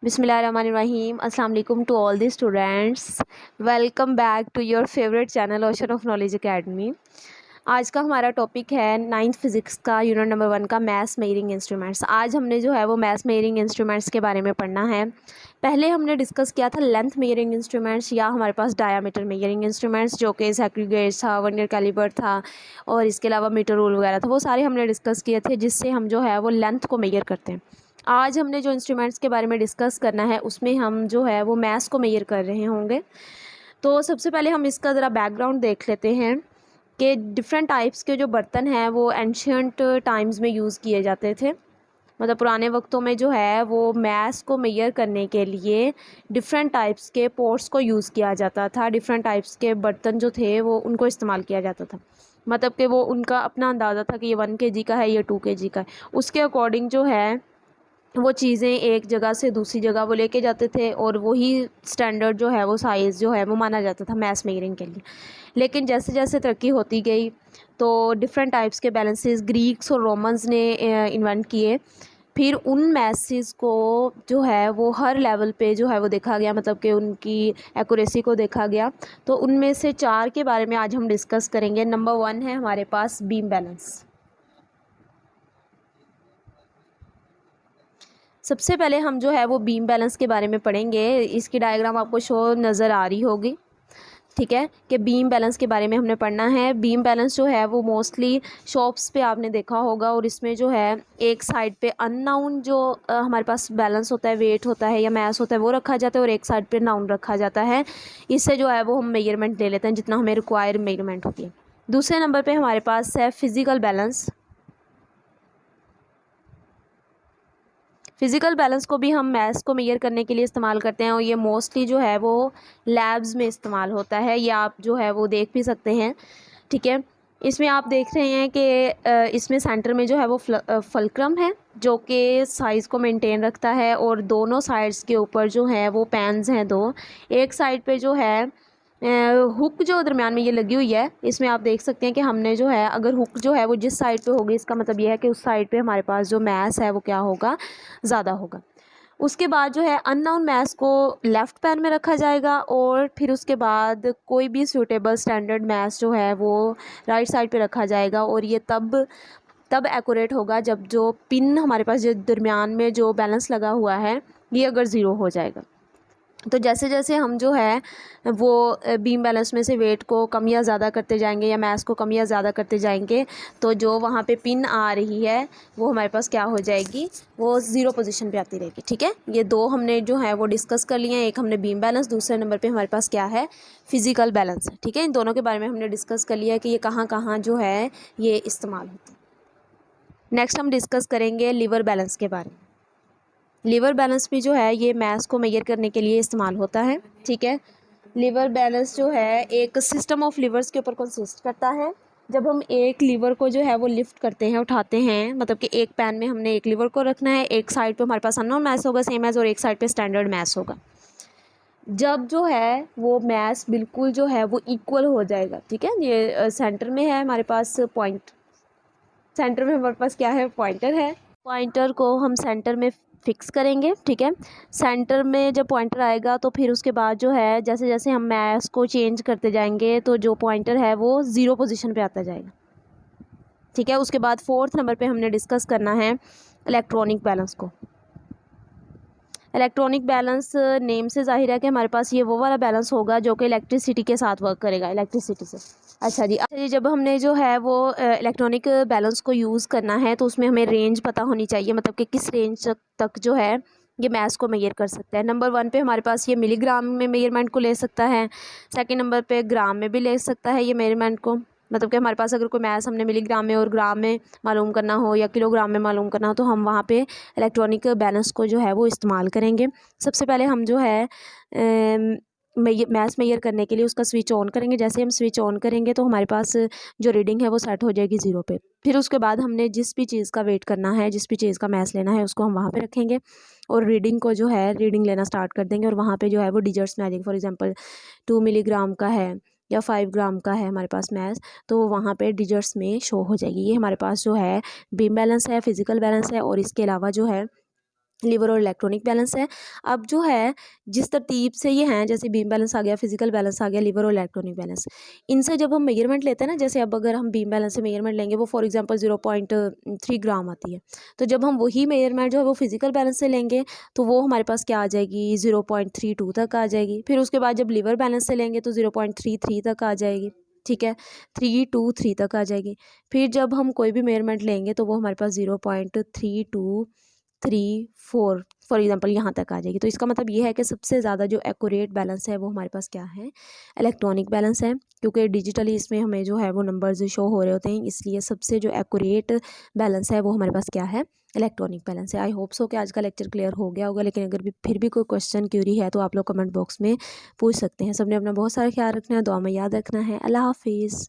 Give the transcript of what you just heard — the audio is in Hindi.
बिस्मिल्लाहिर्रहमानिर्रहीम। अस्सलाम वालेकुम to all the students. Welcome back to your favourite channel ocean of knowledge academy. आज का हमारा टॉपिक है 9th फिज़िक्स का यूनिट नंबर 1 का मैथ्स मेजरिंग इंस्ट्रूमेंट्स। आज हमने जो है वो मैथ्स मेजरिंग इंस्ट्रूमेंट्स के बारे में पढ़ना है। पहले हमने डिस्कस किया था लेंथ मेजरिंग इंस्ट्रूमेंट्स या हमारे पास डायामीटर मेजरिंग इंस्ट्रूमेंट्स, जो कि सेक्रीगेज था, वर्नियर कैलिपर था और इसके अलावा मीटर रूल वगैरह था। वो सारे हमने डिस्कस किए थे जिससे हम जो है वो लेंथ को मेजर करते हैं। आज हमने जो इंस्ट्रूमेंट्स के बारे में डिस्कस करना है उसमें हम जो है वो मैथ्स को मेजर कर रहे होंगे। तो सबसे पहले हम इसका ज़रा बैकग्राउंड देख लेते हैं कि डिफरेंट टाइप्स के जो बर्तन हैं वो एंशियंट टाइम्स में यूज़ किए जाते थे। मतलब पुराने वक्तों में जो है वो मैथ्स को मेजर करने के लिए डिफरेंट टाइप्स के पोट्स को यूज़ किया जाता था। डिफरेंट टाइप्स के बर्तन जो थे वो उनको इस्तेमाल किया जाता था। मतलब कि वो उनका अपना अंदाज़ा था कि ये 1 kg का है, ये 2 kg का है। उसके अकॉर्डिंग जो है वो चीज़ें एक जगह से दूसरी जगह वो लेके जाते थे और वही स्टैंडर्ड जो है वो साइज़ जो है वो माना जाता था मैथ्स मेजरिंग के लिए। लेकिन जैसे जैसे तरक्की होती गई तो डिफरेंट टाइप्स के बैलेंसेस ग्रीक्स और रोमन्स ने इन्वेंट किए। फिर उन मैथ्स को जो है वो हर लेवल पे जो है वो देखा गया, मतलब कि उनकी एक्यूरेसी को देखा गया। तो उनमें से 4 के बारे में आज हम डिस्कस करेंगे। नंबर 1 है हमारे पास बीम बैलेंस। सबसे पहले हम जो है वो बीम बैलेंस के बारे में पढ़ेंगे। इसकी डायग्राम आपको शो नज़र आ रही होगी, ठीक है, कि बीम बैलेंस के बारे में हमने पढ़ना है। बीम बैलेंस जो है वो मोस्टली शॉप्स पे आपने देखा होगा और इसमें जो है एक साइड पे अननाउन जो हमारे पास बैलेंस होता है, वेट होता है या मैस होता है, वो रखा जाता है और एक साइड पे नाउन रखा जाता है। इससे जो है वो हम मेजरमेंट ले लेते हैं जितना हमें रिक्वायर मेजरमेंट होती है। दूसरे नंबर पर हमारे पास है फिज़िकल बैलेंस। फ़िज़िकल बैलेंस को भी हम मैथ्स को मेजर करने के लिए इस्तेमाल करते हैं और ये मोस्टली जो है वो लैब्स में इस्तेमाल होता है। या आप जो है वो देख भी सकते हैं, ठीक है। इसमें आप देख रहे हैं कि इसमें सेंटर में जो है वो फल्क्रम है जो कि साइज़ को मेंटेन रखता है और दोनों साइड्स के ऊपर जो है वो पैन्स हैं दो। एक साइड पे जो है हुक जो दरमियान में ये लगी हुई है, इसमें आप देख सकते हैं कि हमने जो है अगर हुक जो है वो जिस साइड पे होगी इसका मतलब ये है कि उस साइड पे हमारे पास जो मैस है वो क्या होगा, ज़्यादा होगा। उसके बाद जो है अननाउन मैस को लेफ़्ट पैन में रखा जाएगा और फिर उसके बाद कोई भी सूटेबल स्टैंडर्ड मैस जो है वो राइट साइड पे रखा जाएगा। और ये तब एक्यूरेट होगा जब जो पिन हमारे पास जो दरमियान में जो बैलेंस लगा हुआ है ये अगर ज़ीरो हो जाएगा। तो जैसे जैसे हम जो है वो बीम बैलेंस में से वेट को कम या ज़्यादा करते जाएंगे या मैस को कम या ज़्यादा करते जाएंगे तो जो वहाँ पे पिन आ रही है वो हमारे पास क्या हो जाएगी, वो ज़ीरो पोजीशन पे आती रहेगी, ठीक है। ये दो हमने जो है वो डिस्कस कर लिए हैं। एक हमने बीम बैलेंस, दूसरे नंबर पर हमारे पास क्या है, फ़िज़िकल बैलेंस, ठीक है। इन दोनों के बारे में हमने डिस्कस कर लिया है कि ये कहाँ कहाँ जो है ये इस्तेमाल होता है। नेक्स्ट हम डिस्कस करेंगे लीवर बैलेंस के बारे में। लीवर बैलेंस भी जो है ये मैथ्स को मेजर करने के लिए इस्तेमाल होता है, ठीक है। लीवर बैलेंस जो है एक सिस्टम ऑफ लीवर्स के ऊपर कंसिस्ट करता है। जब हम एक लीवर को जो है वो लिफ्ट करते हैं, उठाते हैं, मतलब कि एक पैन में हमने एक लीवर को रखना है, एक साइड पे हमारे पास अननोन मैस होगा सेम एज और एक साइड पे स्टैंडर्ड मैस होगा। जब जो है वो मैस बिल्कुल जो है वो इक्वल हो जाएगा, ठीक है। ये सेंटर में है हमारे पास पॉइंट, सेंटर में हमारे पास क्या है, पॉइंटर है। पॉइंटर को हम सेंटर में फिक्स करेंगे, ठीक है। सेंटर में जब पॉइंटर आएगा तो फिर उसके बाद जो है जैसे जैसे हम मैस को चेंज करते जाएंगे तो जो पॉइंटर है वो ज़ीरो पोजीशन पे आता जाएगा, ठीक है। उसके बाद 4th नंबर पे हमने डिस्कस करना है इलेक्ट्रॉनिक बैलेंस को। इलेक्ट्रॉनिक बैलेंस नेम से जाहिर है कि हमारे पास ये वो वाला बैलेंस होगा जो कि इलेक्ट्रिसिटी के साथ वर्क करेगा, इलेक्ट्रिसिटी से। अच्छा जी, जब हमने जो है वो इलेक्ट्रॉनिक बैलेंस को यूज़ करना है तो उसमें हमें रेंज पता होनी चाहिए, मतलब कि किस रेंज तक जो है ये मैथ्स को मेजर कर सकता है। नंबर 1 पे हमारे पास ये मिलीग्राम में मेजरमेंट को ले सकता है। सेकंड नंबर पे ग्राम में भी ले सकता है ये मेजरमेंट को, मतलब कि हमारे पास अगर कोई मैथ्स हमने मिलीग्राम में और ग्राम में मालूम करना हो या किलोग्राम में मालूम करना हो तो हम वहाँ पे इलेक्ट्रॉनिक बैलेंस को जो है वो इस्तेमाल करेंगे। सबसे पहले हम जो है मैथ्स मेजर करने के लिए उसका स्विच ऑन करेंगे। जैसे हम स्विच ऑन करेंगे तो हमारे पास जो रीडिंग है वो सेट हो जाएगी 0 पे। फिर उसके बाद हमने जिस भी चीज़ का वेट करना है, जिस भी चीज़ का मैथ्स लेना है उसको हम वहाँ पे रखेंगे और रीडिंग को जो है रीडिंग लेना स्टार्ट कर देंगे और वहाँ पे जो है वो डिजिट्स में आ जाएगी। फॉर एग्जांपल 2 मिलीग्राम का है या 5 ग्राम का है हमारे पास मैथ्स, तो वहाँ पे डिजिट्स में शो हो जाएगी। ये हमारे पास जो है बीम बैलेंस है, फिज़िकल बैलेंस है और इसके अलावा जो है लिवर और इलेक्ट्रॉनिक बैलेंस है। अब जो है जिस तरतीब से ये हैं, जैसे बीम बैलेंस आ गया, फिजिकल बैलेंस आ गया, लिवर और इलेक्ट्रॉनिक बैलेंस, इनसे जब हम मेजरमेंट लेते हैं ना, जैसे अब अगर हम बीम बैलेंस से मेजरमेंट लेंगे, वो फॉर एग्जांपल 0.3 ग्राम आती है, तो जब हम वही मेजरमेंट जो है वो फिजिकल बैलेंस से लेंगे तो वो हमारे पास क्या आ जाएगी, 0.32 तक आ जाएगी। फिर उसके बाद जब लिवर बैलेंस से लेंगे तो 0.33 तक आ जाएगी, ठीक है, 323 तक आ जाएगी। फिर जब हम कोई भी मेजरमेंट लेंगे तो वो हमारे पास 0.3234 फॉर एग्जांपल यहाँ तक आ जाएगी। तो इसका मतलब ये है कि सबसे ज़्यादा जो एक्यूरेट बैलेंस है वो हमारे पास क्या है, इलेक्ट्रॉनिक बैलेंस है, क्योंकि डिजिटली इसमें हमें जो है वो नंबर्स शो हो रहे होते हैं, इसलिए सबसे जो एक्यूरेट बैलेंस है वो हमारे पास क्या है, इलेक्ट्रॉनिक बैलेंस है। आई होप सो कि आज का लेक्चर क्लियर हो गया होगा, लेकिन अगर भी फिर भी कोई क्वेश्चन क्यूरी है तो आप लोग कमेंट बॉक्स में पूछ सकते हैं। सबने अपना बहुत सारा ख्याल रखना है, दुआ में याद रखना है। अल्लाह हाफिज़।